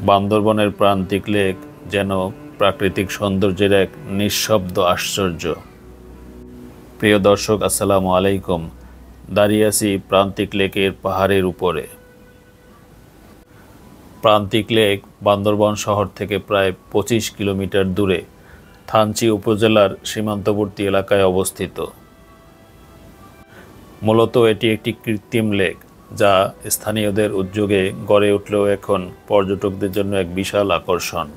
বান্দরবনের প্রান্তিক লেক যেন প্রাকৃতিক সৌন্দর্যের এক নিঃশব্দ আশ্চর্য। প্রিয় দর্শক, আসসালামু আলাইকুম। দাঁড়িয়ে আছি প্রান্তিক লেকের পাহাড়ের উপরে। প্রান্তিক লেক বান্দরবন শহর থেকে প্রায় 25 কিলোমিটার দূরে থানচি উপজেলার সীমান্তবর্তী এলাকায় অবস্থিত। মূলত এটি একটি কৃত্রিম লেক, যা স্থানীয়দের উদ্যোগে গড়ে উঠলেও এখন পর্যটকদের জন্য এক বিশাল আকর্ষণ।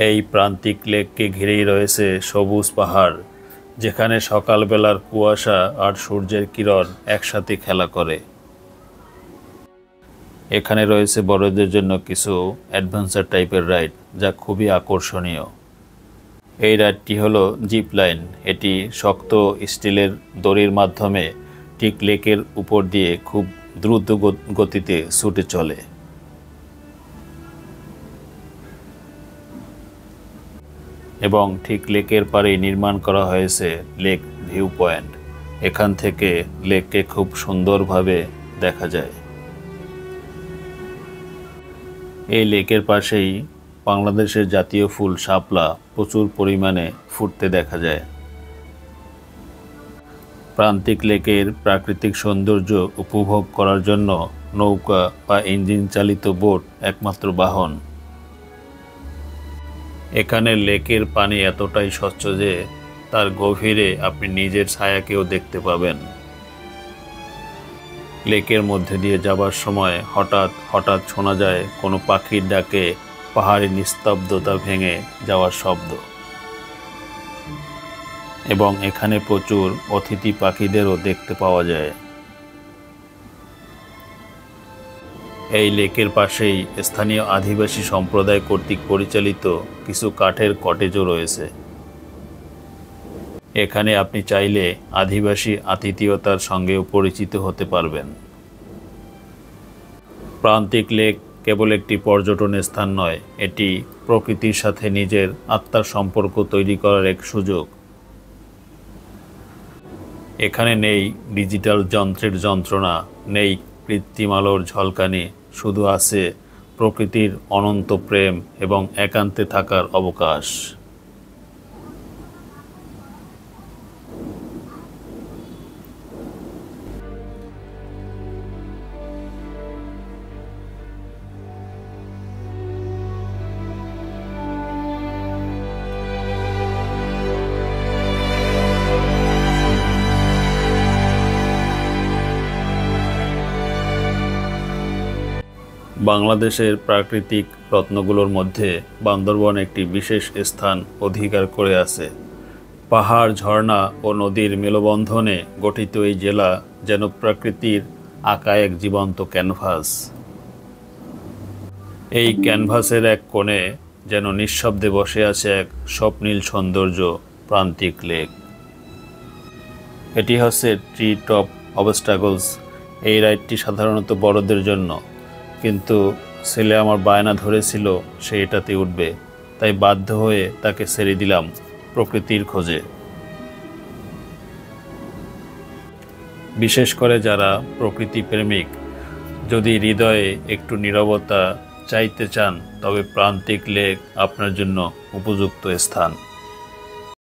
এই প্রান্তিক লেককে ঘিরেই রয়েছে সবুজ পাহাড়, যেখানে সকালবেলার কুয়াশা আর সূর্যের কিরণ একসাথে খেলা করে। এখানে রয়েছে বড়দের জন্য কিছু অ্যাডভেঞ্চার টাইপের রাইড, যা খুবই আকর্ষণীয়। এই রাইডটি হলো জিপ লাইন। এটি শক্ত স্টিলের দড়ির মাধ্যমে ঠিক লেকের উপর দিয়ে খুব দ্রুত গতিতে ছুটে চলে। এবং ঠিক লেকের পাড়েই নির্মাণ করা হয়েছে লেক ভিউ পয়েন্ট। এখান থেকে লেককে খুব সুন্দরভাবে দেখা যায়। এই লেকের পাশেই বাংলাদেশের জাতীয় ফুল শাপলা প্রচুর পরিমাণে ফুটতে দেখা যায়। প্রান্তিক লেকের প্রাকৃতিক সৌন্দর্য উপভোগ করার জন্য নৌকা বা ইঞ্জিন চালিত বোট একমাত্র বাহন। এখানে লেকের পানি এতটাই স্বচ্ছ যে তার গভীরে আপনি নিজের ছায়াকেও দেখতে পাবেন। লেকের মধ্যে দিয়ে যাবার সময় হঠাৎ হঠাৎ শোনা যায় কোনো পাখির ডাকে পাহাড়ি নিস্তব্ধতা ভেঙে যাওয়ার শব্দ। এবং এখানে প্রচুর অতিথি পাখিদেরও দেখতে পাওয়া যায়। এই লেকের পাশেই স্থানীয় আদিবাসী সম্প্রদায় কর্তৃক পরিচালিত কিছু কাঠের কটেজও রয়েছে। এখানে আপনি চাইলে আদিবাসী আতিথেয়তার সঙ্গেও পরিচিত হতে পারবেন। প্রান্তিক লেক কেবল একটি পর্যটন স্থান নয়, এটি প্রকৃতির সাথে নিজের আত্মার সম্পর্ক তৈরি করার এক সুযোগ। এখানে নেই ডিজিটাল যন্ত্রের যন্ত্রণা, নেই কৃত্রিম আলোর ঝলকানি, শুধু আছে প্রকৃতির অনন্ত প্রেম এবং একান্তে থাকার অবকাশ। বাংলাদেশের প্রাকৃতিক রত্নগুলোর মধ্যে বান্দরবন একটি বিশেষ স্থান অধিকার করে আছে। পাহাড়, ঝর্ণা ও নদীর মেলবন্ধনে গঠিত এই জেলা যেন প্রকৃতির আঁকা এক জীবন্ত ক্যানভাস। এই ক্যানভাসের এক কোণে যেন নিঃশব্দে বসে আছে এক স্বপ্নীল সৌন্দর্য, প্রান্তিক লেক। এটি হচ্ছে ট্রি টপ অবস্টাকলস। এই রাইডটি সাধারণত বড়দের জন্য, কিন্তু ছেলে আমার বায়না ধরেছিল সে এটাতে উঠবে, তাই বাধ্য হয়ে তাকে ছেড়ে দিলাম প্রকৃতির খোঁজে। বিশেষ করে যারা প্রকৃতি প্রেমিক, যদি হৃদয়ে একটু নীরবতা চাইতে চান, তবে প্রান্তিক লেক আপনার জন্য উপযুক্ত স্থান।